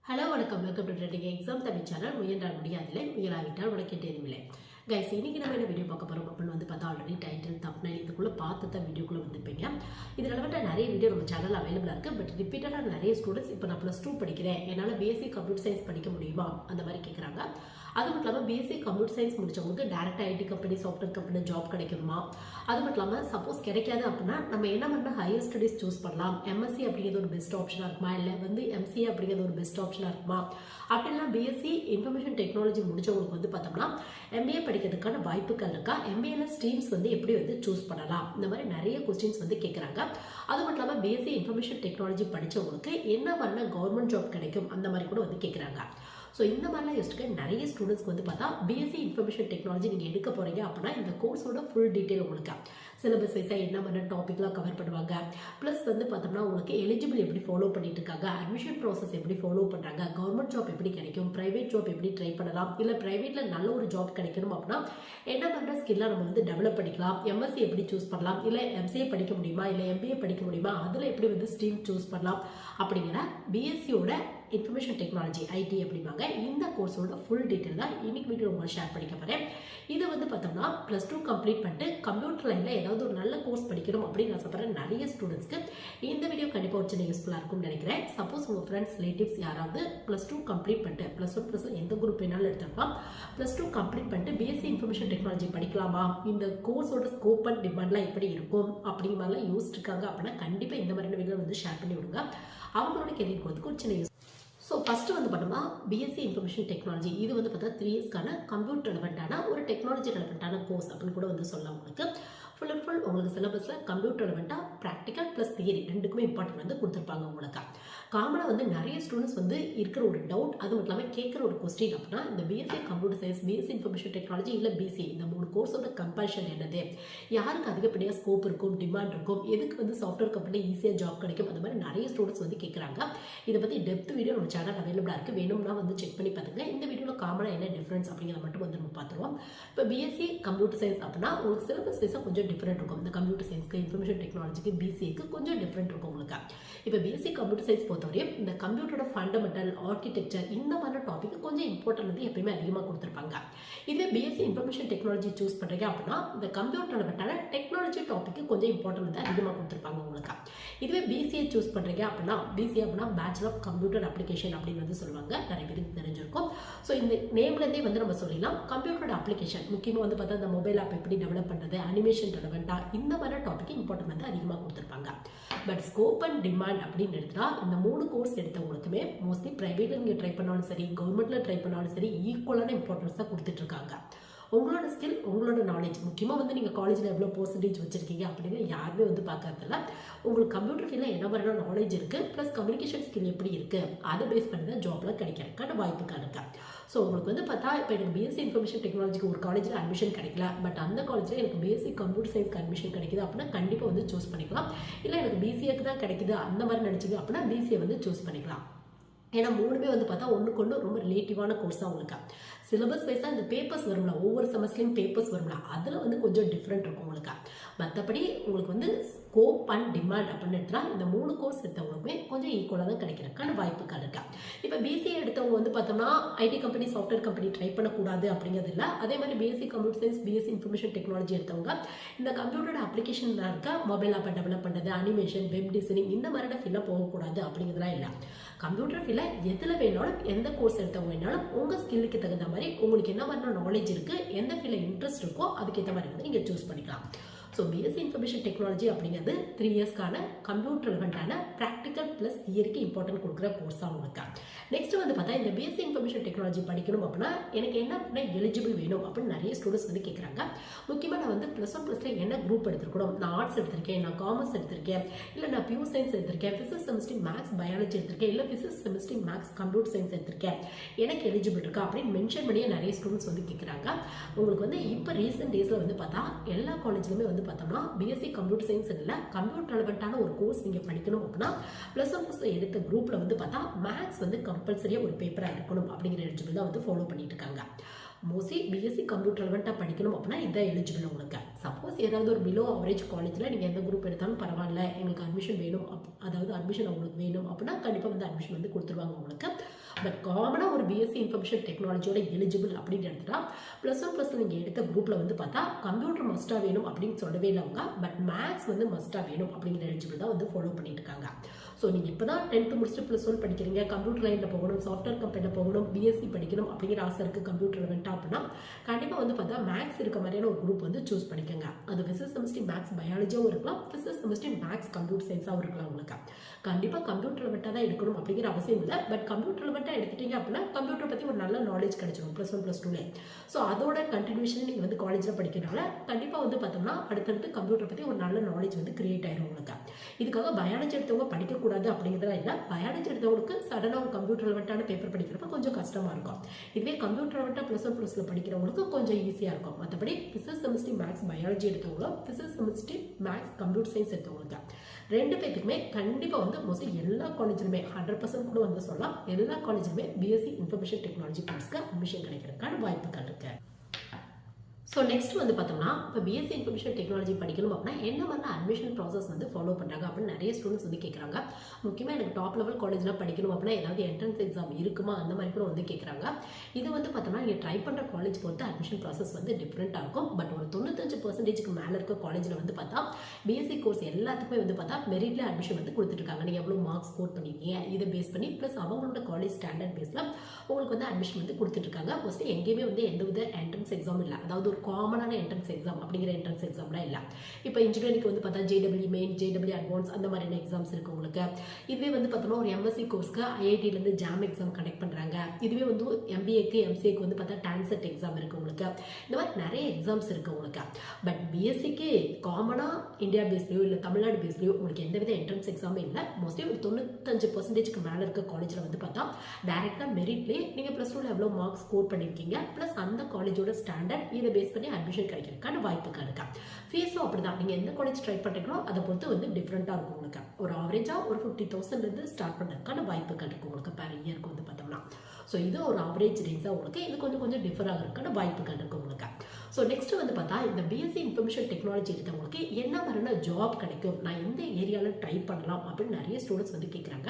Hello வணக்கம் welcome to trending exam Tamil channel. முயன்றால் முடியாதில்லை, முயலாவிட்டால் உனக்கு எதுவுமில்லை. கைஸ், இன்னைக்கு நம்ம என்ன வீடியோ பார்க்க போகிறோம் அப்படின்னு பார்த்தா ஆல்ரெடி டைட்டில் தப்னைல் இதுக்குள்ளே பார்த்து தான் வீடியோக்குள்ளே வந்துருப்பீங்க. இது ரெலவெண்ட்டாக நிறைய வீடியோ நம்ம சேனல் அவைலபிளாக இருக்குது. பட் ரிப்பீட்டடாக நிறைய ஸ்டூடெண்ட்ஸ் இப்போ நான் +2 படிக்கிறேன், என்னால் பேசிக் கம்ப்யூட்டர் சயின்ஸ் படிக்க முடியுமா அந்த மாதிரி கேட்குறாங்க. அது மட்டும் இல்லாமல் பேசிக் கம்ப்யூட்டர் சயின்ஸ் முடிச்சவங்களுக்கு டேரெக்டாக IT company software company job கிடைக்குமா? அது மட்டும் இல்லாமல் சப்போஸ் கிடைக்காது அப்படின்னா நம்ம என்ன பண்ணால் ஹையர் ஸ்டடீஸ் சூஸ் பண்ணலாம். எம்எஸ்சி அப்படிங்கிறது ஒரு பெஸ்ட் ஆப்ஷனாக இருக்குமா, இல்லை எம்சிஏ அப்படிங்கிறது ஒரு பெஸ்ட் ஆப்ஷனாக இருக்குமா? அப்படின்னா பிஎஸ்சி இன்ஃபர்மேஷன் டெக்னாலஜி முடிச்சவங்களுக்கு பார்த்தோம்னா எம்பிஏ படிக்கிறதுக்கான வாய்ப்புகள் இருக்கா, எம்பிஏல ஸ்ட்ரீம்ஸ் எப்படி சூஸ் பண்ணலாம், இந்த மாதிரி நிறைய கொஸ்டின்ஸ் கேட்குறாங்க. அது மட்டும் இல்லாமல் பிஎஸ்சி இன்ஃபர்மேஷன் டெக்னாலஜி படித்தவங்களுக்கு என்ன பண்ணால் கவர்மெண்ட் ஜாப் கிடைக்கும் அந்த மாதிரி கூட கேட்குறாங்க. ஸோ இந்த மாதிரிலாம் யோசிச்சுக்க நிறைய ஸ்டூடெண்ட்ஸ்க்கு பார்த்தா பிஎஸ்சி இன்ஃபர்மேஷன் டெக்னாலஜி நீங்கள் எடுக்க போகிறீங்க அப்படின்னா இந்த கோர்ஸோட ஃபுல் டீட்டெயில் உங்களுக்கு சிலபஸ் வைஸாக என்ன பண்ண டாபிக்லாம் கவர் பண்ணுவாங்க, ப்ளஸ் பார்த்தோம்னா உங்களுக்கு எலிஜிபிள் எப்படி ஃபாலோ பண்ணிட்டு இருக்காங்க, அட்மிஷன் ப்ராசஸ் எப்படி ஃபாலோ பண்ணுறாங்க, கவர்மெண்ட் ஜாப் எப்படி கிடைக்கும், ப்ரைவேட் ஜாப் எப்படி ட்ரை பண்ணலாம், இல்லை ப்ரைவேட்டில் நல்ல ஒரு ஜாப் கிடைக்கணும் அப்படின்னா என்ன பண்ணுற ஸ்கில்லாக நம்ம டெவலப் பண்ணிக்கலாம், எம்எஸ்சி எப்படி சூஸ் பண்ணலாம், இல்லை எம்சிஏ படிக்க முடியுமா, இல்லை எம்பிஏ படிக்க முடியுமா, அதில் எப்படி ஸ்ட்ரீம் சூஸ் பண்ணலாம் அப்படிங்கிற பிஎஸ்சியோட இன்ஃபர்மேஷன் டெக்னாலஜி ஐடி அப்படிம்பாங்க இந்த கோர்ஸோட ஃபுல் டீட்டெயில் தான் இன்னைக்கு வீடியோ உங்களுக்கு ஷேர் பண்ணிக்க போகிறேன். இது பார்த்தோம்னா +2 கம்ப்ளீட் பண்ணிட்டு கம்ப்யூட்டர் லைனில் ஏதாவது ஒரு நல்ல கோர்ஸ் படிக்கணும் அப்படின்னு ஆசைப்படுற நிறைய ஸ்டூடெண்ட்ஸ்க்கு இந்த வீடியோ கண்டிப்பாக ஒரு சின்ன யூஸ்ஃபுல்லாக இருக்கும்னு நினைக்கிறேன். சப்போஸ் உங்கள் ஃப்ரெண்ட்ஸ் ரிலேட்டிவ்ஸ் யாராவது +2 கம்ப்ளீட் பண்ணிட்டு +1 எந்த குரூப் வேணாலும் எடுத்துக்கலாம், +2 கம்ப்ளீட் பண்ணிட்டு பிஎஸ்சி இன்ஃபர்மேஷன் டெக்னாலஜி படிக்கலாமா, இந்த கோர்ஸோட ஸ்கோப் அண்ட் டிமாண்ட்லாம் எப்படி இருக்கும் அப்படிங்கிற மாதிரிலாம் யோசிச்சிருக்காங்க அப்படின்னா கண்டிப்பாக இந்த மாதிரியான வீடியோ ஷேர் பண்ணி விடுங்க. அவங்களோட கெரியர் போகிறதுக்கு ஒரு சின்ன யூஸ். ஸோ ஃபஸ்ட்டு பார்த்தோம்னா பிஎஸ்சி இன்ஃபர்மேஷன் டெக்னாலஜி இது பார்த்தா 3 இயர்ஸ்க்கான கம்ப்யூட்டர் ரெலவெண்ட்டான ஒரு டெக்னாலஜி ரெலவெண்ட்டான கோர்ஸ் அப்படின்னு கூட சொல்லலாம். உங்களுக்கு ஃபுல் அண்ட் ஃபுல் உங்களுக்கு சிலபஸில் கம்ப்யூட்டர் ரெலவெண்ட்டாக ப்ராக்டிக்கல் ப்ளஸ் தியரி ரெண்டுக்குமே இம்பார்ட்டன்ட் கொடுத்துருப்பாங்க. உங்களுக்கு காமனாக நிறைய ஸ்டூடெண்ட்ஸ் இருக்கிற ஒரு டவுட், அது மட்டும் இல்லாமல் கேட்குற ஒரு கொஸ்டின் அப்படின்னா இந்த BSc computer science, BSc information technology இல்லை பிசி இந்த 3 கோர்ஸோட கம்பேரிஷன் என்னது, யாருக்கு அதிகப்படியாக ஸ்கோப் இருக்கும், டிமாண்ட் இருக்கும், எதுக்கு சாஃப்ட்வேர் கம்பெனி ஈஸியாக ஜாப் கிடைக்கும், அந்த மாதிரி நிறைய ஸ்டூடெண்ட்ஸ் கேட்குறாங்க. இதை பற்றி டெப்த் வீடியோ நம்ம சேனல் அவைலபிளாக இருக்குது, வேணும்னா செக் பண்ணி பார்த்துங்க. இந்த வீடியோவில் காமனாக என்ன டிஃப்ரென்ஸ் அப்படிங்கிறத மட்டும் நம்ம பார்த்துருவோம். இப்போ பிஎஸ்சி கம்ப்யூட்டர் சயின்ஸ் அப்படின்னா உங்களுக்கு சிலபஸ் வைஸாக கொஞ்சம் டிஃப்ரெண்ட் இருக்கும். இந்த கம்ப்யூட்டர் சயின்ஸ்க்கு, இன்ஃபர்மேஷன் டெக்னாலஜிக்கு, பிசிஏக்கு கொஞ்சம் டிஃப்ரெண்ட் இருக்கும் உங்களுக்கு. இப்போ பிஎஸ்சி கம்ப்யூட்டர் சயின்ஸ் பொறுத்தவரையும் இந்த கம்ப்யூட்டரோட ஃபண்டமெண்டல் ஆர்கிடெக்சர் இந்த மாதிரி டாபிக் கொஞ்சம் இம்பார்ட்டன்ட் எப்பயுமே அதிகமாக கொடுத்துருப்பாங்க. இதே பிஎஸ்சி இன்ஃபர்மேஷன் டெக்னாலஜி சூஸ் பண்ணுறீங்க அப்படின்னா இந்த கம்ப்யூட்டரோட டெக்னாலஜி டாபிக் கொஞ்சம் இம்பார்ட்டன்ட் அதிகமாக கொடுத்துருப்பாங்க உங்களுக்கு. இதுவே பிசிஏ சூஸ் பண்ணுறீங்க அப்படின்னா பிசிஏ அப்படின்னா பேச்சுலர் ஆஃப் கம்ப்யூட்டர் அப்ளிகேஷன் அப்படின்னு சொல்லுவாங்க, நிறைய பேருக்கு தெரிஞ்சிருக்கும். ஸோ இந்த நேம்லேருந்தே நம்ம சொல்லலாம் கம்ப்யூட்டரோட அப்ளிகேஷன் முக்கியமாக பார்த்தா இந்த மொபைல் ஆப் எப்படி டெவலப் பண்ணுறது, அனிமேஷன் ரெலவெண்ட்டாக இந்த மாதிரி டாபிக் இம்பார்ட்டன்ட் அதிகமாக கொடுத்துருப்பாங்க. பட் ஸ்கோப் அண்ட் டிமாண்ட் அப்படின்னு எடுத்துட்டா இந்த 3 கோர்ஸ் எடுத்தவங்களுக்குமே மோஸ்ட்லி ப்ரைவேட்டில் நீங்கள் ட்ரை பண்ணாலும் சரி, கவர்மெண்ட்டில் ட்ரை பண்ணாலும் சரி, ஈக்குவலான இம்பார்ட்டன்ஸ் தான் கொடுத்துட்டு இருக்காங்க. உங்களோட ஸ்கில், உங்களோட நாலேஜ் முக்கியமாக நீங்கள் காலேஜில் எவ்வளோ பர்சன்டேஜ் வச்சிருக்கீங்க அப்படின்னு யாருமே பார்க்கறதில்ல. உங்களுக்கு கம்ப்யூட்டர் ஃபீல்டில் என்ன மாதிரியான நாலேஜ் இருக்குது, ப்ளஸ் கம்யூனிகேஷன் ஸ்கில் எப்படி இருக்குது, அதை பேஸ் பண்ணி தான் ஜாப்பில் கிடைக்கிறதுக்கான வாய்ப்புகள் இருக்கு. ஸோ உங்களுக்கு பார்த்தா இப்போ எனக்கு பிஎஸ்சி இன்ஃபர்மேஷன் டெக்னாலஜிக்கு ஒரு காலேஜில் அட்மிஷன் கிடைக்கல, பட் அந்த காலேஜில் எனக்கு பிஎஸ்சி கம்ப்யூட்டர் சயின்ஸ்க்கு அட்மிஷன் கிடைக்குது அப்படின்னா கண்டிப்பாக சூஸ் பண்ணிக்கலாம். இல்லை எனக்கு பிசிஏக்கு தான் கிடைக்குது அந்த மாதிரி நினச்சிங்க அப்படின்னா பிசிஏ சூஸ் பண்ணிக்கலாம். ஏன்னா 3மே பார்த்தா ஒன்றுக்கு ஒன்று ரொம்ப ரிலேட்டிவான கோர்ஸ் தான் உங்களுக்கு. சிலபஸ் வைஸாக இந்த பேப்பர்ஸ் வரும்ல, ஒவ்வொரு செமஸ்டர்லையும் பேப்பர்ஸ் வரும்ல, அதில் கொஞ்சம் டிஃப்ரெண்ட் இருக்கும் உங்களுக்கு. மற்றபடி உங்களுக்கு ஸ்கோப் அண்ட் டிமாண்ட் அப்படின்னு எடுத்தால் இந்த 3 கோர்ஸ் எடுத்தவங்களுமே கொஞ்சம் ஈக்குவலாக தான் கிடைக்கிறதுக்கான வாய்ப்புகள் இருக்கா. இப்போ பிசிஏ எடுத்தவங்க பார்த்தோம்னா IT company software company try பண்ணக்கூடாது அப்படிங்கிறது இல்லை. அதே மாதிரி BSc computer science, BSc information technology எடுத்தவங்க இந்த கம்ப்யூட்டரோட அப்ளிகேஷன் இருக்க மொபைல் ஆப்பை டெவலப் பண்ணுறது, அனிமேஷன், வெப் டிசைனிங் இந்த மாதிரியான ஃபீல்டாக போகக்கூடாது அப்படிங்கிறதுலாம் இல்லை. கம்ப்யூட்டர் ஃபீல்டில் எதில் வேணாலும் எந்த கோர்ஸ் எடுத்தவங்க வேணாலும் உங்கள் ஸ்கில்லுக்கு தகுந்த மாதிரி உங்களுக்கு என்ன மாதிரி நாலேஜ் இருக்குது, எந்த ஃபீல்டில் இன்ட்ரெஸ்ட் இருக்கோ அதுக்கேற்ற மாதிரி நீங்கள் சூஸ் பண்ணிக்கலாம். ஸோ பிஎஸ்சி இன்ஃபர்மேஷன் டெக்னாலஜி அப்படிங்கிறது 3 இயர்ஸ்க்கான கம்ப்யூட்டர் ரெலவெண்ட்டான ப்ராக்டிக்கல் ப்ளஸ் தியரிக்கு இம்பார்ட்டன்ட் கொடுக்குற கோர்ஸ் தான் உங்களுக்கு. நெக்ஸ்ட் பார்த்தா இந்த பிஎஸ்சி இன்ஃபர்மேஷன் டெக்னாலஜி படிக்கணும் அப்படின்னா எனக்கு என்ன அப்படின்னா எலிஜிபிள் வேணும் அப்படின்னு நிறைய ஸ்டூடெண்ட்ஸ் கேட்குறாங்க. முக்கியமாக நான் +1 என்ன குரூப் எடுத்துருக்கணும், நான் ஆர்ட்ஸ் எடுத்திருக்கேன், நான் காமர்ஸ் எடுத்திருக்கேன், இல்லை நான் பியூர் சயின்ஸ் எடுத்திருக்கேன், ஃபிசிக்ஸ் செமிஸ்ட்ரி மேக்ஸ் பயாலஜி எடுத்திருக்கேன், இல்லை physics chemistry maths computer science எடுத்திருக்கேன், எனக்கு எலிஜிபிள் இருக்கா அப்படின்னு மென்ஷன் பண்ணியே நிறைய ஸ்டூடெண்ட்ஸ் கேட்குறாங்க. உங்களுக்கு இப்போ ரீசெண்ட் டேஸில் பார்த்தா எல்லா காலேஜ்லையுமே பார்த்தோம்னா பிஎஸ்சி கம்ப்யூட்டர் சயின்ஸ் இல்லை கம்ப்யூட்டர் ரெலவெண்ட்டான ஒரு கோர்ஸ் நீங்கள் படிக்கணும் அப்படின்னா +1 எடுத்த குரூப்பில் பார்த்தா மேக்ஸ் கம்பல்சரியாக ஒரு பேப்பராக இருக்கணும் அப்படிங்கிற எலிஜிபிள் தான் ஃபாலோ பண்ணிட்டு இருக்காங்க. மோஸ்ட்லி பிஎஸ்சி கம்ப்யூட்டர் ரெலவெண்ட்டாக படிக்கணும் அப்படின்னா இதான் எலிஜிபிள் உங்களுக்கு. சப்போஸ் ஏதாவது ஒரு பிலோ அவரேஜ் காலேஜில் நீங்கள் எந்த குரூப் எடுத்தாலும் பரவாயில்ல, எங்களுக்கு அட்மிஷன் வேணும், அதாவது அட்மிஷன் அவங்களுக்கு வேணும் அப்படின்னா கண்டிப்பாக அட்மிஷன் கொடுத்துருவாங்க உங்களுக்கு. பட் காமனாக ஒரு பிஎஸ்சி இன்ஃபர்மேஷன் டெக்னாலஜியோட எலிஜிபிள் அப்படின்னு எடுத்துட்டா +1 நீங்கள் எடுத்த குரூப்பில் வந்து பார்த்தா கம்ப்யூட்டர் மஸ்ட்டாக வேணும் அப்படின்னு சொல்லவே இல்லை அவங்க. பட் மேக்ஸ் வந்து மஸ்ட்டாக வேணும் அப்படிங்கிற எலிஜிபிள் தான் வந்து ஃபாலோ பண்ணிட்டு இருக்காங்க. ஸோ நீங்கள் இப்போ தான் 10th முடிச்சுட்டு +1 படிக்கிறீங்க, கம்ப்யூட்டர் லைனில் போகணும், சாஃப்ட்வேர் கம்பெனியில் போகணும், பிஎஸ்சி படிக்கணும் அப்படிங்கிற ஆசை இருக்குது, கம்ப்யூட்டர் வேண்டாம் அப்படின்னா கண்டிப்பாக வந்து பார்த்தா மேக்ஸ் இருக்க மாதிரியான ஒரு குரூப் வந்து சூஸ் பண்ணிக்கோங்க. அது பிசிக்ஸ் கெமிஸ்ட்ரி மேக்ஸ் பயாலஜியாகவும் இருக்கலாம், பிசிக்ஸ் கெமிஸ்ட்ரி மேக்ஸ் கம்ப்யூட்டர் சயின்ஸாகவும் இருக்கலாம். உங்களுக்கு கண்டிப்பாக கம்ப்யூட்டர் ரிலேட்டடாக தான் எடுக்கணும் அப்படிங்கிற அவசியம் இல்லை. பட் கம்ப்யூட்டர் ரிலேட்டடாக எடுத்துட்டீங்க அப்படின்னா கம்ப்யூட்டர் பற்றி ஒரு நல்ல நாலேஜ் கிடைச்சிடும் +1 +2லே. ஸோ அதோட கண்டினியூஷன் நீங்கள் வந்து காலேஜில் படிக்கிறனால கண்டிப்பாக வந்து பார்த்தோம்னா அடுத்தடுத்து கம்ப்யூட்டர் பற்றி ஒரு நல்ல நாலேஜ் வந்து கிரியேட் ஆயிரும் உங்களுக்கு. இதுக்காக பயாலஜி எடுத்தவங்க படிக்கக்கூடாது அப்படிங்கிறதெல்லாம் இல்லை. பயாலஜி எடுத்தவங்களுக்கு சடனாக ஒரு கம்ப்யூட்டர் ரிலேட்டடான பேப்பர் படிக்கிறப்ப கொஞ்சம் கஷ்டமாக இருக்கும். இதுவே கம்ப்யூட்டர் ரிலேட்டடாக +1 +2 படிக்கிறவங்களுக்கு கொஞ்சம் ஈஸியாக இருக்கும். மற்றபடி பிசிக்ஸ் கெமிஸ்ட்ரி மேக்ஸ் பயாலஜி எடுத்தவங்களும் physics chemistry maths computer science எடுத்தவங்களுக்கு 2 பேத்துக்குமே கண்டிப்பாக வந்து மோஸ்ட்லி எல்லா காலேஜிலுமே 100% கூட வந்து சொல்லலாம், எல்லா காலேஜிலுமே பிஎஸ்சி இன்ஃபர்மேஷன் டெக்னாலஜி கோர்ஸ்க்கு அட்மிஷன் கிடைக்கிறதுக்கான வாய்ப்புகள் இருக்கு. ஸோ நெக்ஸ்ட் வந்து பார்த்தோம்னா இப்போ பிஎஸ்சி இன்ஃபர்மேஷன் டெக்னாலஜி படிக்கணும் அப்படின்னா என்ன மாதிரி அட்மிஷன் ப்ராசஸ் வந்து ஃபாலோ பண்ணுறாங்க அப்படின்னு நிறைய ஸ்டூடெண்ட்ஸ் வந்து கேட்குறாங்க. முக்கியமாக எனக்கு டாப் லெவல் காலேஜில் படிக்கணும் அப்படின்னா ஏதாவது என்ட்ரன்ஸ் எக்ஸாம் இருக்குமா அந்த மாதிரி கூட வந்து கேட்குறாங்க. இது வந்து பார்த்தோம்னா நீங்கள் ட்ரை பண்ணுற காலேஜ் பொறுத்து அட்மிஷன் ப்ராசஸ் வந்து டிஃப்ரெண்ட்டாக இருக்கும். பட் ஒரு 95% மேலே இருக்க காலேஜில் வந்து பார்த்தா பிஎஸ்சி கோர்ஸ் எல்லாத்துக்குமே வந்து பார்த்தா மெரிட்ல அட்மிஷன் வந்து கொடுத்துருக்காங்க. நீங்கள் எவ்வளோ மார்க்ஸ் ஸ்கோர் பண்ணியிருக்கீங்க இதை பேஸ் பண்ணி ப்ளஸ் அவங்களோட காலேஜ் ஸ்டாண்டர்ட் பேஸில் உங்களுக்கு வந்து அட்மிஷன் வந்து கொடுத்துட்ருக்காங்க. மோஸ்ட்லி எங்கேயுமே வந்து எந்தவித என்ட்ரன்ஸ் எக்ஸாம் இல்லை, அதாவது ஒரு காமனான என்ட்ரன்ஸ் எக்ஸாம் அப்படிங்கிற என்ட்ரன்ஸ் எக்ஸாம்லாம் இல்லை. இப்போ இன்ஜினியரிங்க்கு வந்து பார்த்தா JEE மெயின், JEE அட்வான்ஸ் அந்த மாதிரியான எக்ஸாம்ஸ் இருக்குது உங்களுக்கு. இதுவே வந்து பார்த்தோம்னா ஒரு MSc கோர்ஸ்க்கு IITலேருந்து ஜாம் எக்ஸாம் கண்டக்ட் பண்ணுறாங்க. இதுவே வந்து MBAக்கு MCAக்கு வந்து பார்த்தா டான்செட் எக்ஸாம் இருக்குது உங்களுக்கு. இந்த மாதிரி நிறைய எக்ஸாம்ஸ் இருக்குது உங்களுக்கு. பட் பிஎஸ்சிக்கு காமனாக இந்தியா பேஸ்லையோ இல்லை தமிழ்நாடு பேஸ்லையோ உங்களுக்கு எந்தவித என்ட்ரன்ஸ் எக்ஸாமே இல்லை. மோஸ்ட்லி ஒரு 95% மேலே இருக்க காலேஜில் வந்து பார்த்தா டேரெக்டாக மெரிட்லேயே நீங்கள் +2ல எவ்வளோ மார்க்ஸ் ஸ்கோர் பண்ணியிருக்கீங்க ப்ளஸ் அந்த காலேஜோட ஸ்டாண்டர்ட் இதை பேஸ் பண்ணி அட்மிஷன் கிடைக்கிறதுக்கான வாய்ப்புகள் இருக்கா. ஃபீஸும் அப்படிதான், நீங்கள் எந்த காலேஜ் ட்ரை பண்ணுறீங்களோ அதை பொறுத்து வந்து டிஃப்ரெண்ட்டாக இருக்கும் உங்களுக்கு. ஒரு ஆவரேஜாக ஒரு 50,000 ஸ்டார்ட் பண்ணுறதுக்கான வாய்ப்புகள் இருக்குது உங்களுக்கு பெர் இயருக்கு வந்து பார்த்தோம்னா. ஸோ இது ஒரு ஆவரேஜ் ரேஞ்சாக உங்களுக்கு, இது கொஞ்சம் டிஃபர் ஆகிறதுக்கான வாய்ப்புகள் இருக்குது உங்களுக்கு. ஸோ நெக்ஸ்ட் வந்து பார்த்தா இந்த பிஎஸ்சி இன்ஃபர்மேஷன் டெக்னாலஜி எடுத்தவங்களுக்கு என்ன மாதிரியான ஜாப் கிடைக்கும், நான் எந்த ஏரியாவில் ட்ரை பண்ணலாம் அப்படின்னு நிறைய ஸ்டூடெண்ட்ஸ் வந்து கேட்குறாங்க.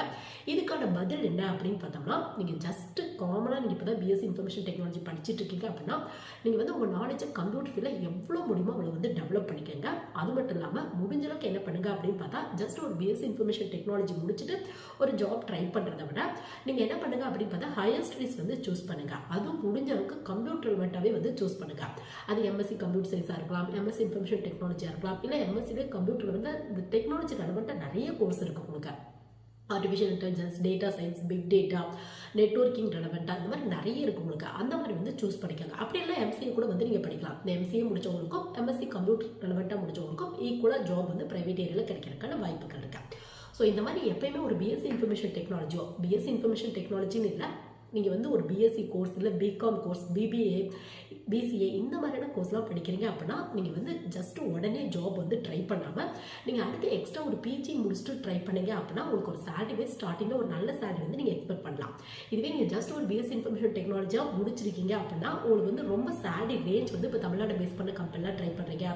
இதுக்கான பதில் என்ன அப்படின்னு பார்த்தோம்னா நீங்கள் ஜஸ்ட் காமனாக நீங்கள் இப்போ தான் பிஎஸ்சி இன்ஃபர்மேஷன் டெக்னாலஜி படிச்சுட்டு இருக்கீங்க அப்படின்னா நீங்கள் வந்து உங்கள் நாலேஜை கம்ப்யூட்டர் ஃபீல்டில் எவ்வளோ முடியுமோ அவ்வளோ வந்து டெவலப் பண்ணிக்கோங்க. அது மட்டும் இல்லாமல் முடிஞ்ச அளவுக்கு என்ன பண்ணுங்க அப்படின்னு பார்த்தா ஜஸ்ட் ஒரு பிஎஸ்சி இன்ஃபர்மேஷன் டெக்னாலஜி முடிச்சுட்டு ஒரு ஜாப் ட்ரை பண்ணுறத விட நீங்கள் என்ன பண்ணுங்க அப்படின்னு பார்த்தா ஹையர் ஸ்டடீஸ் வந்து சூஸ் பண்ணுங்க. அதுவும் முடிஞ்ச அளவுக்கு கம்ப்யூட்டர் ரிலேட்டடாகவே வந்து சூஸ் பண்ணுங்க. அது MSc கம்ப்யூட்டர் சயின்ஸாக இருக்கலாம், MSc இன்ஃபர்மேஷன் டெக்னாலஜியாக இருக்கலாம், இல்லை MSc கம்ப்யூட்டர் வந்து இந்த டெக்னாலஜி ரெலவெண்ட்டாக நிறைய கோர்ஸ் இருக்குது உங்களுக்கு. Artificial intelligence, data science, big data, networking ரெலவெண்ட்டாக அந்த மாதிரி நிறைய இருக்குது உங்களுக்கு. அந்த மாதிரி வந்து சூஸ் பண்ணிக்கோங்க. அப்படி இல்லை MCA கூட வந்து நீங்கள் படிக்கலாம். இந்த MCA முடித்தவங்களுக்கும் MSc கம்ப்யூட்டர் ரெலவெண்ட்டாக முடித்தவங்களுக்கும் ஈக்குவலாக ஜாப் வந்து ப்ரைவேட் ஏரியாவில் கிடைக்கிறதுக்கான வாய்ப்புகள் இருக்கு. ஸோ இந்த மாதிரி எப்பயுமே ஒரு பிஎஸ்சி இன்ஃபர்மேஷன் டெக்னாலஜியோ பிஎஸ்சி இன்ஃபர்மேஷன் டெக்னாலஜின்னு இல்லை, நீங்கள் வந்து ஒரு பிஎஸ்சி கோர்ஸ் இல்லை பிகாம் கோர்ஸ், BBA, BCA இந்த மாதிரியான கோர்ஸ்லாம் படிக்கிறீங்க அப்படின்னா நீங்கள் வந்து ஜஸ்ட் உடனே ஜாப் வந்து ட்ரை பண்ணாமல் நீங்கள் அடுத்து எக்ஸ்ட்ரா ஒரு PG முடிச்சுட்டு ட்ரை பண்ணீங்க அப்படின்னா உங்களுக்கு ஒரு சேலரி வைஸ் ஸ்டார்டிங்கில் ஒரு நல்ல சேலரி வந்து நீங்கள் எக்ஸ்பெக்ட் பண்ணலாம். இதுவே நீங்கள் ஜஸ்ட் ஒரு பிஎஸ்சி இன்ஃபர்மேஷன் டெக்னாலஜியாக முடிச்சிருக்கீங்க அப்படின்னா உங்களுக்கு வந்து ரொம்ப சேலரி ரேஞ்ச் வந்து இப்போ தமிழ்நாடு பேஸ் பண்ண கம்பெனிலாம் ட்ரை பண்ணுறீங்க,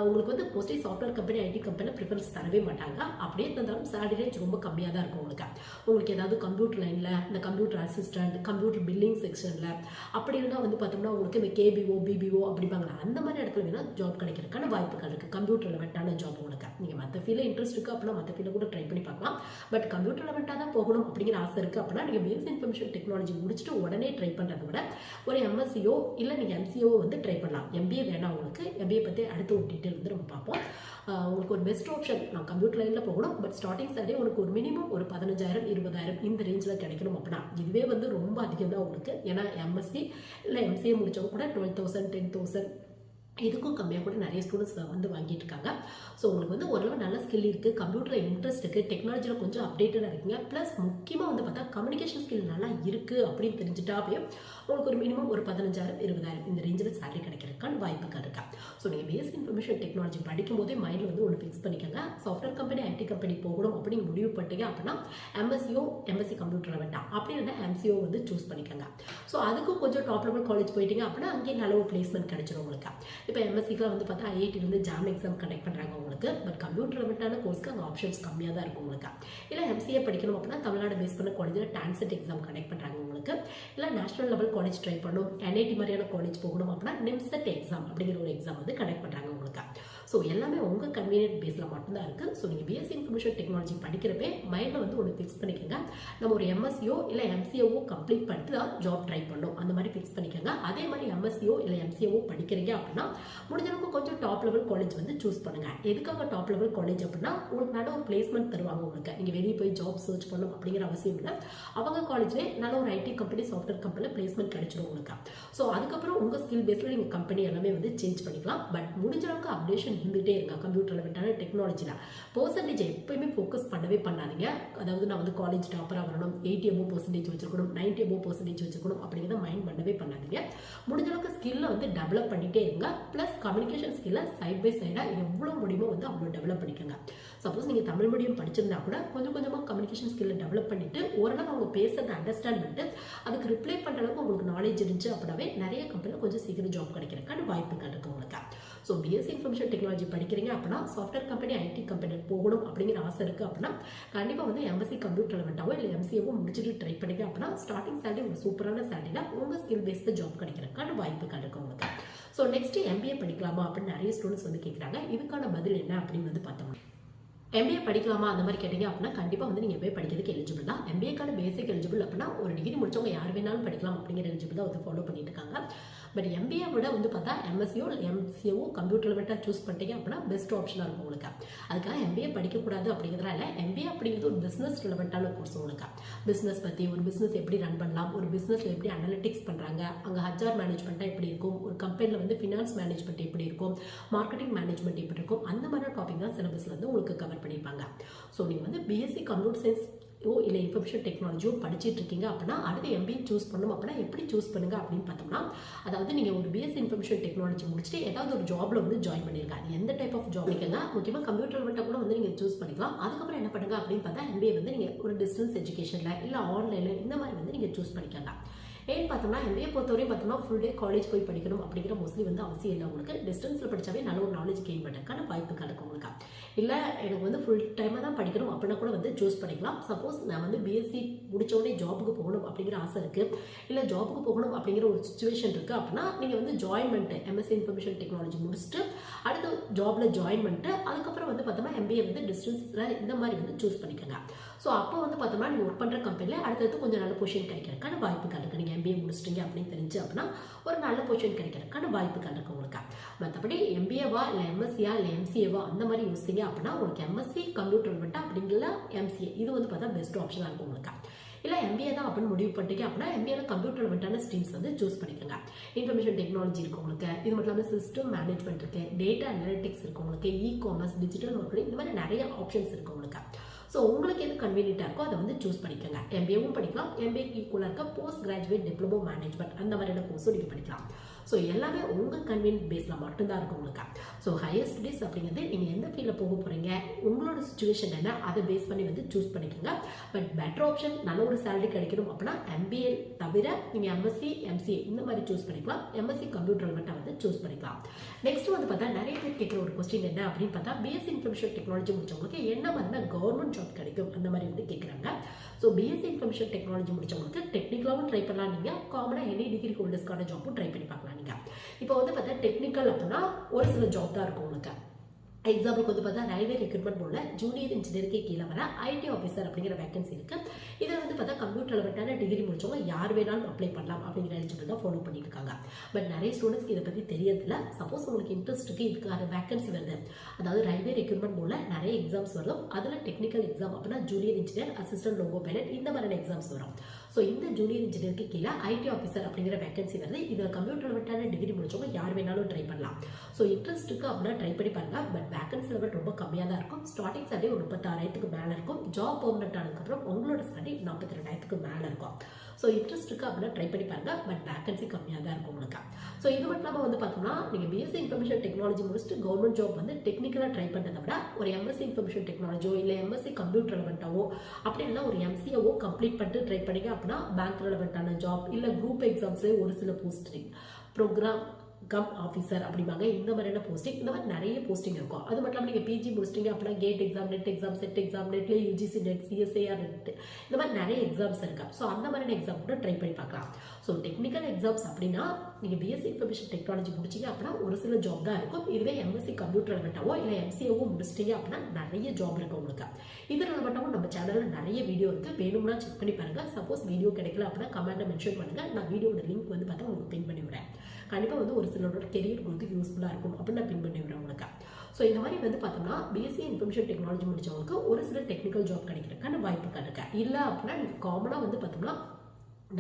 உங்களுக்கு வந்து மோஸ்ட்லி சாஃப்ட்வேர் கம்பெனி, IT கம்பெனியில் ப்ரிஃபரன்ஸ் தரவே மாட்டாங்க. அப்படியே இருந்தாலும் சேலரி ரேஞ்ச் ரொம்ப கம்மியாக தான் இருக்கும் உங்களுக்கு. உங்களுக்கு ஏதாவது கம்ப்யூட்டர் லைனில் இந்த கம்ப்யூட்டர் அசிஸ்டன்ட், கம்ப்யூட்டர் பில்லிங் செக்ஷனில் அப்படி இருந்தால் வந்து பார்த்தோம்னா உங்களுக்கு இந்த KBO, BBO அப்படிப்பாங்களா அந்த மாதிரி இடத்துல வேணால் ஜாப் கிடைக்கிறதுக்கான வாய்ப்புகள் இருக்குது. கம்ப்யூட்டர் ரிலேவெண்ட்டான ஜாப் உங்களுக்கு. நீங்கள் மற்ற ஃபீல்டில் இன்ட்ரெஸ்ட் இருக்குது அப்படின்னா மற்ற ஃபீல்டில் கூட ட்ரை பண்ணி பார்க்கலாம். பட் கம்ப்யூட்டர் ரிலேவெண்ட்டாக தான் போகணும் அப்படிங்கிற ஆசை இருக்குது அப்படின்னா நீங்கள் பிஎஸ்சி இன்ஃபர்மேஷன் டெக்னாலஜி முடிச்சுட்டு உடனே ட்ரை பண்ணுறதை விட ஒரு MSCO இல்லை நீங்கள் MCO வந்து ட்ரை பண்ணலாம். MBA வேணாம் உங்களுக்கு. MBA பற்றி அடுத்த ஒரு டீட்டெயில் வந்து நம்ம பார்ப்போம். உங்களுக்கு ஒரு பெஸ்ட் ஆப்ஷன் நான் கம்ப்யூட்டர் லைனில் போகணும், பட் ஸ்டார்டிங் சேலரி உங்களுக்கு ஒரு மினிமம் ஒரு 15,000 20,000 இந்த ரேஞ்சில் கிடைக்கணும் அப்படின்னா இதுவே வந்து ரொம்ப அதிகம் தான் உங்களுக்கு. ஏன்னா MSc இல்லை MCA முடித்தவங்க கூட 12,000 10,000 இதுக்கும் கம்மியாக கூட நிறைய ஸ்டூடெண்ட்ஸ் வந்து வாங்கிட்டு இருக்காங்க. ஸோ உங்களுக்கு வந்து ஓரளவு நல்ல ஸ்கில் இருக்குது, கம்ப்யூட்டரில் இன்ட்ரெஸ்ட் இருக்குது, டெக்னாலஜியில் கொஞ்சம் அப்டேட்டடாக இருக்கீங்க, ப்ளஸ் முக்கியமாக வந்து பார்த்தா கம்யூனிகேஷன் ஸ்கில் நல்லா இருக்குது அப்படின்னு தெரிஞ்சுட்டாவே உங்களுக்கு ஒரு மினிமம் ஒரு 15,000 20,000 இந்த ரேஞ்சில் சேலரி கிடைக்கிறதுக்கான வாய்ப்புகள் இருக்கா. ஸோ நீங்கள் பிஎஸ்சி இன்ஃபர்மேஷன் டெக்னாலஜி படிக்கும் போதே மைண்டில் வந்து ஒன்று ஃபிக்ஸ் பண்ணிக்கோங்க. சாஃப்ட்வேர் கம்பெனி, IT கம்பெனி போகணும் அப்படின்னு முடிவு பண்ணிட்டீங்க அப்படின்னா MSc கம்ப்யூட்டர் வேண்டாம், அப்படி இல்லைன்னா MCO வந்து சூஸ் பண்ணிக்கோங்க. ஸோ அதுக்கும் கொஞ்சம் டாப் லெவல் காலேஜ் போயிட்டீங்க அப்படின்னா அங்கேயே நல்ல ஒரு பிளேஸ்மெண்ட் கிடைச்சிடும் உங்களுக்கு. இப்போ MScலாம் வந்து பார்த்தா IITலேருந்து ஜாம் எக்ஸாம் கண்டக்ட் பண்ணுறாங்க உங்களுக்கு. பட் கம்ப்யூட்டர் ரிலேட்டடான கோர்ஸ்க்கு அங்கே ஆப்ஷன்ஸ் கம்மியாக தான் இருக்கும் உங்களுக்கு. இல்லை MCA படிக்கணும் அப்படின்னா தமிழ்நாடு பேஸ் பண்ண காலேஜில் டான்செட் எக்ஸாம் கண்டக்ட் பண்ணுறாங்க உங்களுக்கு. உங்களுக்கு, இல்லை நேஷனல் லெவல் காலேஜ் ட்ரை பண்ணணும், NIT மாதிரியான காலேஜ் போகணும் அப்படின்னா NIMSET எக்ஸாம் அப்படிங்கிற ஒரு எக்ஸாம் வந்து கண்டக்ட் பண்ணுறாங்க உங்களுக்கு. ஸோ எல்லாமே உங்கள் கன்வீனியன்ட் பேஸில் மட்டும்தான் இருக்குது. ஸோ நீங்கள் பிஎஸ்சி இன்ஃபர்மேஷன் டெக்னாலஜி படிக்கிறப்பே மைண்டில் வந்து ஒன்று ஃபிக்ஸ் பண்ணிக்கோங்க, நம்ம ஒரு MSCO இல்லை MCAO கம்ப்ளீட் பண்ணிட்டு தான் ஜாப் ட்ரை பண்ணணும், அந்த மாதிரி ஃபிக்ஸ் பண்ணிக்கோங்க. அதே மாதிரி MSCO இல்லை MCAO படிக்கிறீங்க அப்படின்னா முடிஞ்ச அளவுக்கு கொஞ்சம் டாப் லெவல் காலேஜ் வந்து சூஸ் பண்ணுங்கள். எதுக்காக டாப் லெவல் காலேஜ் அப்படின்னா உங்களுக்கு நல்ல ஒரு பிளேஸ்மெண்ட் தருவாங்க உங்களுக்கு. நீங்கள் வெளியே போய் ஜாப் சர்ச் பண்ணணும் அப்படிங்கிற அவசியம் இல்லை. அவங்க காலேஜ்லேயே நல்ல ஒரு IT கம்பெனி, சாஃப்ட்வேர் கம்பெனியில் பிளேஸ்மெண்ட் கிடைச்சிடும் உங்களுக்கு. ஸோ அதுக்கப்புறம் உங்கள் ஸ்கில் பேஸில் நீங்கள் கம்பெனி எல்லாமே வந்து சேஞ்ச் பண்ணிக்கலாம். பட் முடிஞ்ச அளவுக்கு அப்டேஷன் இருந்துகிட்டே இருங்க. கம்ப்யூட்டர் ரிலேட்டடான டெக்னாலஜியில் பெர்சன்டேஜ் எப்பயுமே ஃபோக்கஸ் பண்ணவே பண்ணாதீங்க. அதாவது நான் வந்து காலேஜ் டாப்பராக வரணும், 80% வச்சிருக்கணும், 90% வச்சிருக்கணும் அப்படிங்கிறத மைண்ட் பண்ணவே பண்ணாதீங்க. முடிஞ்ச அளவுக்கு ஸ்கில்லை வந்து டெவலப் பண்ணிட்டே இருங்க. ப்ளஸ் கம்யூனிகேஷன் ஸ்கில்லை சைட் பை சைடாக எவ்வளோ முடியுமோ வந்து அவ்வளோ டெவலப் பண்ணிக்கோங்க. சப்போஸ் நீங்கள் தமிழ் மீடியம் படிச்சிருந்தா கூட கொஞ்சம் கொஞ்சமாக கம்யூனிகேஷன் ஸ்கில்லை டெவலப் பண்ணிட்டு ஓரளவு அவங்க பேசுறதை அண்டர்ஸ்டாண்ட் பண்ணிட்டு அதுக்கு ரிப்ளை பண்ணுற அளவுக்கு உங்களுக்கு நாலேஜ் இருந்துச்சு அப்படின்னாவே நிறைய கம்பெனியில் கொஞ்சம் சீக்கிரம் ஜாப் கிடைக்கிறதுக்கான வாய்ப்புகள் இருக்கு உங்களுக்கு. ஸோ பிஎஸ்சி இன்ஃபர்மேஷன் டெக்னாலஜி படிக்கிறீங்க அப்படின்னா சாஃப்ட்வேர் கம்பெனி, IT கம்பெனி போகணும் அப்படிங்கிற ஆசை இருக்குது அப்படின்னா கண்டிப்பாக வந்து MSc கம்ப்யூட்டர் ரெலவெண்ட்டாவோ இல்லை MCAவோ முடிச்சுட்டு ட்ரை பண்ணிங்க அப்படின்னா ஸ்டார்டிங் சேலரி ஒரு சூப்பரான சேலரியில் உங்கள் ஸ்கில் பேஸ்டு ஜாப் கிடைக்கிறதுக்கான வாய்ப்புகள் இருக்கு உங்களுக்கு. ஸோ நெக்ஸ்ட் MBA படிக்கலாமா அப்படின்னு நிறைய ஸ்டூடெண்ட்ஸ் வந்து கேட்குறாங்க. இதுக்கான பதில் என்ன அப்படின்னு வந்து பார்த்தோம்னா, MBA படிக்கலாமா அந்த மாதிரி கேட்டிங்க அப்படின்னா கண்டிப்பாக வந்து நீங்கள் MBA படிக்கிறதுக்கு எலிஜிபிள் தான். MBAக்கான பேசிக் எலிஜிபிள் அப்படின்னா ஒரு டிகிரி முடிச்சவங்க யார் வேணாலும் படிக்கலாம் அப்படிங்கிற எலிஜிபிள் தான் வந்து ஃபாலோ பண்ணிட்டு இருக்காங்க. பட் MBA விட வந்து பார்த்தா MSCO இல்லை MCAவோ கம்ப்யூட்டர் ரிலேட்டடாக சூஸ் பண்ணிட்டீங்க அப்படின்னா பெஸ்ட் ஆப்ஷனாக இருக்கும் உங்களுக்கு. அதுக்காக MBA படிக்கக்கூடாது அப்படிங்கிறதுனால MBA அப்படிங்கிறது ஒரு பிஸ்னஸ் ரிலவெண்ட்டான கோர்ஸ் உங்களுக்கு. பிஸ்னஸ் பற்றி, ஒரு பிஸ்னஸ் எப்படி ரன் பண்ணலாம், ஒரு பிஸ்னஸில் எப்படி அனலிட்டிக்ஸ் பண்ணுறாங்க, அங்கே HR மேனேஜ்மெண்ட்டாக எப்படி இருக்கும், ஒரு கம்பெனியில் வந்து ஃபினான்ஸ் மேனேஜ்மெண்ட் எப்படி இருக்கும், மார்க்கெட்டிங் மேனேஜ்மெண்ட் எப்படி இருக்கும், அந்த மாதிரி டாபிக் தான் சிலபஸில் வந்து உங்களுக்கு கவர் பண்ணியிருப்பாங்க. ஸோ நீங்கள் வந்து BSc கம்ப்யூட்டர் சயின்ஸ் இல்லை இன்ஃபர்மேஷன் டெக்னாலஜியோ படிச்சுட்டு இருக்கீங்க அப்படின்னா அடுத்து MBA சூஸ் பண்ணணும் அப்படின்னா எப்படி சூஸ் பண்ணுங்க அப்படின்னு பார்த்தோம்னா, அதாவது நீங்கள் ஒரு BSc இன்ஃபர்மேஷன் டெக்னாலஜி முடிச்சுட்டு ஏதாவது ஒரு ஜாப்ல வந்து ஜாயின் பண்ணிருங்க. அது எந்த டைப் ஆஃப் ஜாப் இருக்கீங்க, முக்கியமாக கம்ப்யூட்டர் மட்டும் கூட வந்து நீங்கள் சூஸ் பண்ணிக்கலாம். அதுக்கப்புறம் என்ன பண்ணுங்க அப்படின்னு பார்த்தா MBA வந்து நீங்கள் ஒரு டிஸ்டன்ஸ் எஜுகேஷனில் இல்லை ஆன்லைனில் இந்த மாதிரி வந்து நீங்கள் சூஸ் பண்ணிக்கலாம். ஏன்னு பார்த்தோம்னா MBA பொறுத்தவரையும் பார்த்தோம்னா ஃபுல் டே காலேஜ் போய் படிக்கணும் அப்படிங்கிற மோஸ்ட்லி வந்து அவசியம் இல்லை உங்களுக்கு. டிஸ்டன்ஸில் படித்தாவே நல்ல ஒரு நாலேஜ் கெயின் பண்ணுறதுக்கான வாய்ப்புகள் இருக்கும் உங்களுக்கு. இல்லை எனக்கு வந்து ஃபுல் டைமாக தான் படிக்கணும் அப்படின்னா கூட வந்து சூஸ் பண்ணிக்கலாம். சப்போஸ் நான் வந்து BSc முடித்தோடனே ஜாபுக்கு போகணும் அப்படிங்கிற ஆசை இருக்குது, இல்லை ஜாபுக்கு போகணும் அப்படிங்கிற ஒரு சுச்சுவேஷன் இருக்குது அப்படின்னா நீங்கள் வந்து ஜாயின் பண்ணிட்டு MSc இன்ஃபர்மேஷன் டெக்னாலஜி முடிச்சுட்டு அடுத்து ஜாபில் ஜாயின் பண்ணிட்டு அதுக்கப்புறம் வந்து பார்த்தோம்னா MBA வந்து டிஸ்டன்ஸில் இந்த மாதிரி வந்து சூஸ் பண்ணிக்கோங்க. ஸோ அப்போ வந்து பார்த்தோம்னா நீங்கள் ஒர்க் பண்ணுற கம்பெனியில் அடுத்தடுத்து கொஞ்சம் நல்ல பொசிஷன் கிடைக்கிறதுக்கான வாய்ப்புகள் இருக்குது. நீங்கள் MBA முடிச்சிட்டீங்க அப்படின்னு தெரிஞ்சு அப்படின்னா ஒரு நல்ல பொசிஷன் கிடைக்கிறதுக்கான வாய்ப்புகள் இருக்குது உங்களுக்கு. மற்றபடி MBAவா இல்லை MSCயா இல்லை MCAவா அந்த மாதிரி யோசிங்க அப்படின்னா உங்களுக்கு MSc கம்ப்யூட்டர் மட்டும் அப்படிங்கிற MCA இது வந்து பார்த்தா பெஸ்ட் ஆப்ஷனாக இருக்கும் உங்களுக்கு. இல்லை MBA தான் அப்படின்னு முடிவு பண்ணிட்டீங்க அப்படின்னா MBAல கம்ப்யூட்டர் ரிலேட்டடான ஸ்ட்ரீம்ஸ் வந்து சூஸ் பண்ணிக்கோங்க. இன்ஃபர்மேஷன் டெக்னாலஜி இருக்கு உங்களுக்கு, இது மட்டும் இல்லாமல் சிஸ்டம் மேனேஜ்மெண்ட் இருக்குது, டேட்டா அனலிட்டிக்ஸ் இருக்கு உங்களுக்கு, இ-காமர்ஸ், டிஜிட்டல் மார்க்கெட்டிங், இந்த மாதிரி நிறைய ஆப்ஷன்ஸ் இருக்கு உங்களுக்கு. ஸோ உங்களுக்கு எது கன்வீனியன்ட்டாக இருக்கோ அதை வந்து சூஸ் பண்ணிக்கோங்க. MBAவும் படிக்கலாம், MBAக்கு ஈக்குவலாக இருக்க போஸ்ட் கிராஜுவேட் டிப்ளமோ மேனேஜ்மெண்ட் அந்த மாதிரியான கோர்ஸும் நீங்கள் படிக்கலாம். ஸோ எல்லாமே உங்கள் கன்வீனியன்ட் பேஸில் மட்டும்தான் இருக்கும் உங்களுக்கு. ஸோ ஹையர் ஸ்டடீஸ் அப்படிங்கிறது நீங்கள் எந்த ஃபீல்டில் போக போகிறீங்க, உங்களோட சுச்சுவேஷன் என்ன, அதை பேஸ் பண்ணி வந்து சூஸ் பண்ணிக்கோங்க. பட் பெட்டர் ஆப்ஷன் நல்ல ஒரு சேலரி கிடைக்கணும் அப்படின்னா MBA தவிர நீங்கள் MSc MCA இந்த மாதிரி சூஸ் பண்ணிக்கலாம். MSc கம்ப்யூட்டர் மட்டும் வந்து சூஸ் பண்ணிக்கலாம். நெக்ஸ்ட் வந்து பார்த்தா நிறைய பேர் கேட்குற ஒரு கொஸ்டின் என்ன அப்படின்னு பார்த்தா, BSc இன்ஃபர்மேஷன் டெக்னாலஜி முடிச்சவங்களுக்கு என்ன மாதிரி கவர்மெண்ட் ஜாப் கிடைக்கும் அந்த மாதிரி வந்து கேட்குறாங்க. ஸோ BSc இன்ஃபர்மேஷன் டெக்னாலஜி முடிச்சவங்களுக்கு டெக்னிக்கலாகவும் ட்ரை பண்ணலாம், நீங்கள் காமனாக எனி டிகிரி ஹோல்டர்ஸ்க்கான ஜாப்பும் ட்ரை பண்ணி பார்க்கலாம். நீங்கள் இப்போ வந்து பார்த்தா டெக்னிக்கல் அப்படின்னா ஒரு சில ஜாப் தான் இருக்கும் உங்களுக்கு. எக்ஸாம்பிளுக்கு வந்து பார்த்தா ரயில்வே ரெக்ரூட்மெண்ட் போர்டில் ஜூனியர் இன்ஜினியருக்கு கீழே வர IT ஆஃபீஸர் அப்படிங்கிற வேகன்சி இருக்குது. இதில் வந்து பார்த்தா கம்ப்யூட்டர் ரிலேட்டடான டிகிரி முடிச்சவங்க யார் வேணாலும் அப்ளை பண்ணலாம் அப்படிங்கிற எலிஜிபிள் தான் ஃபாலோ பண்ணிட்டு இருக்காங்க. பட் நிறைய ஸ்டூடெண்ட்ஸ்க்கு இதை பற்றி தெரியறதில்ல. சப்போஸ் உங்களுக்கு இன்ட்ரெஸ்ட் இருக்குது, இதுக்கான வேகன்சி வருது, அதாவது ரயில்வே ரெக்ரூட்மெண்ட் போர்டில் நிறைய எக்ஸாம்ஸ் வரும், அதில் டெக்னிக்கல் எக்ஸாம் அப்படின்னா junior engineer, assistant loco pilot இந்த மாதிரியான எக்ஸாம்ஸ் வரும். ஸோ இந்த ஜூனியர் இன்ஜினியருக்கு கீழே IT ஆஃபீஸர் அப்படிங்கிற வேகன்சி வருது. இதில் கம்ப்யூட்டர் ரிலேட்டடான டிகிரி முடிச்சவங்க யார் வேணாலும் ட்ரை பண்ணலாம். ஸோ இன்ட்ரெஸ்ட் இருக்குது அப்படின்னா ட்ரை பண்ணி பாருங்க. பட் வேகன்சி லெவல் ரொம்ப கம்மியாக தான் இருக்கும். ஸ்டார்டிங் சேலரி ஒரு 36,000க்கு மேலே இருக்கும். ஜாப் பெர்மனெண்ட் ஆனதுக்கப்புறம் உங்களோட சேலரி 42,000க்கு மேலே இருக்கும். ஸோ இன்ட்ரெஸ்ட் இருக்குது அப்படின்னா ட்ரை பண்ணி பாருங்க. பட் வேகன்சி கம்மியாக தான் இருக்கும் உங்களுக்கு. ஸோ இது மட்டும் இல்லாமல் வந்து பார்த்தோம்னா நீங்கள் BSc இன்ஃபர்மேஷன் டெக்னாலஜி முடிச்சுட்டு கவர்மெண்ட் ஜாப் வந்து டெக்னிக்கலாக ட்ரை பண்ணுறதை விட ஒரு MSc இன்ஃபர்மேஷன் டெக்னாலஜியோ இல்லை MSc கம்ப்யூட்டர் ரெலவெண்ட்டாவோ அப்படி இல்லைனா ஒரு MCAவோ கம்ப்ளீட் பண்ணிட்டு ட்ரை பண்ணிங்க அப்படின்னா பேங்க் ரெலவெண்ட்டான ஜாப் இல்லை குரூப் எக்ஸாம்ஸ்லேயே ஒரு சில போஸ்டிங் ப்ரோக்ராம் கம் ஆஃபீஸர் அப்படிம்பாங்க. இந்த மாதிரியான போஸ்டிங், இந்த மாதிரி நிறைய போஸ்டிங் இருக்கும். அது மட்டும் இல்லாமல் நீங்கள் பிஜி முடிச்சிட்டீங்க அப்படின்னா GATE exam, NET exam, SET exam, நெட்ல யூஜிசி நெட், சிஎஸ்ஐஆர் நெட், இந்த மாதிரி நிறைய எக்ஸாம்ஸ் இருக்கு. ஸோ அந்த மாதிரியான எக்ஸாம் கூட ட்ரை பண்ணி பார்க்கலாம். ஸோ டெக்னிக்கல் எக்ஸாம்ஸ் அப்படின்னா நீங்கள் பிஎஸ்சி இன்ஃபர்மேஷன் டெக்னாலஜி முடிச்சிங்க அப்படின்னா ஒரு சில ஜாப் தான் இருக்கும். இதுவே எம்எஸ்சி கம்ப்யூட்டர் ரெலவெண்ட்டாவோ இல்லை எம்சிஏவோ முடிச்சிட்டீங்க அப்படின்னா நிறைய ஜாப் இருக்கு உங்களுக்கு. இது ரெலவெண்ட்டாகவும் நம்ம சேனலில் நிறைய வீடியோ இருக்குது, வேணும்னா செக் பண்ணி பாருங்கள். சப்போஸ் வீடியோ கிடைக்கல அப்படின்னா கமெண்ட்டை மென்ஷன் பண்ணுங்கள், நான் வீடியோட லிங்க் வந்து பார்த்தா உங்களுக்கு பின் பண்ணி விடுறேன். கண்டிப்பாக வந்து ஒரு சிலரோட கெரியர் growth யூஸ்ஃபுல்லாக இருக்கும் அப்படின்னு நான் பின் பண்ணி விடுறேன் உங்களுக்கு. ஸோ இந்த மாதிரி வந்து பார்த்தோம்னா பிஎஸ்சி இன்ஃபர்மேஷன் டெக்னாலஜி முடிச்சவங்களுக்கு ஒரு சில டெக்னிக்கல் ஜாப் கிடைக்கிறதுக்கான வாய்ப்பு இருக்கு. இல்லை அப்படின்னா நீங்கள் காமனாக வந்து பார்த்தோம்னா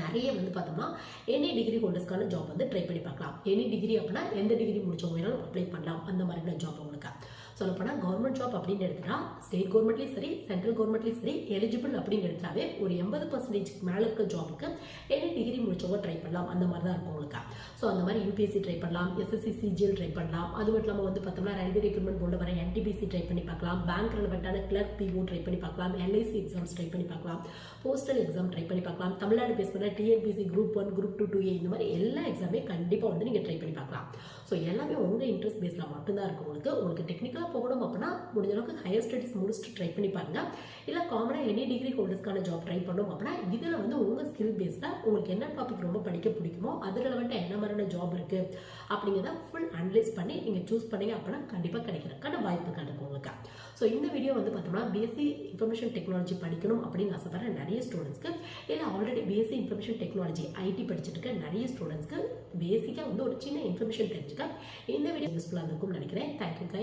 நிறைய வந்து பார்த்தோம்னா எனி டிகிரி ஹோல்டர்ஸ்க்கான ஜாப் வந்து ட்ரை பண்ணி பார்க்கலாம். எனி டிகிரி அப்படின்னா எந்த டிகிரி முடிச்சவங்க வேணாலும் அப்ளை பண்ணலாம். அந்த மாதிரியான ஜாப் உங்களுக்கு சொல்லப்போனால் கவர்மெண்ட் ஜாப் அப்படின்னு எடுத்துட்டா ஸ்டேட் கவர்மெண்ட்லேயும் சரி சென்ட்ரல் கவர்மெண்ட்லேயும் சரி எலிஜிபிள் அப்படின்னு எடுத்தாவே ஒரு 80% மேலே இருக்க ஜாபுக்கு எனி டிகிரி முடிச்சவங்க ட்ரை பண்ணலாம். அந்த மாதிரி தான் இருக்கும் உங்களுக்கு. ஸோ அந்த மாதிரி யூபிஎஸ்சி ட்ரை பண்ணலாம், எஸ்எஸ்சி சிஜிஎல் ட்ரை பண்ணலாம். அது மட்டும் இல்லாமல் வந்து பார்த்தோம்னா ரயில்வே ரெக்ரூட்மெண்ட் போர்டில் வர என்டிபிசி ட்ரை பண்ணி பார்க்கலாம், பேங்க் ரெலவெண்ட்டான கிளர்க் பிஓ ட்ரை பண்ணி பார்க்கலாம், எல்ஐசி எக்ஸாம்ஸ் ட்ரை பண்ணி பார்க்கலாம், போஸ்டல் எக்ஸாம் ட்ரை பண்ணி பார்க்கலாம், தமிழ்நாடு பேஸ் பண்ண டிஎன்பிசி குரூப் 1 குரூப் 2 2A இந்த மாதிரி எல்லா எக்ஸாமே கண்டிப்பாக வந்து நீங்கள் ட்ரை பண்ணி பார்க்கலாம். ஸோ எல்லாமே உங்கள் இன்ட்ரெஸ்ட் பேஸில் மட்டும்தான் இருக்கும் உங்களுக்கு டெக்னிக்கலாக போகணும் அப்படின்னா முடிஞ்ச அளவுக்கு ஹையர் ஸ்டடீஸ் முடிச்சுட்டு ட்ரை பண்ணி பாருங்க. இல்லை காமனாக எனி டிகிரி ஹோல்டர்ஸ்க்கான ஜாப் ட்ரை பண்ணணும் அப்படின்னா இதில் வந்து உங்கள் ஸ்கில் பேஸில் உங்களுக்கு என்ன டாபிக் ரொம்ப படிக்க பிடிக்குமோ அதில் வந்துட்டு என்ன மாதிரியான ஜாப் இருக்குது அப்படிங்கிறத ஃபுல் அனலைஸ் பண்ணி நீங்கள் சூஸ் பண்ணீங்க அப்படின்னா கண்டிப்பாக கிடைக்கிறதுக்கான வாய்ப்புகள் இருக்கும் உங்களுக்கு. ஸோ இந்த வீடியோ வந்து பார்த்தோம்னா பிஎஸ்சி இன்ஃபர்மேஷன் டெக்னாலஜி படிக்கணும் அப்படின்னு ஆசைப்படுற நிறைய ஸ்டூடெண்ட்ஸ்க்கு, இல்லை already BSc information technology ID படிச்சுட்டு இருக்க நிறைய ஸ்டூடெண்ட்ஸ்க்கு பேசிக்காக வந்து ஒரு சின்ன இன்ஃபர்மேஷன் தெரிஞ்சுக்க இந்த வீடியோ யூஸ்ஃபுல்லாக இருக்கும்னு நினைக்கிறேன். தேங்க்யூ.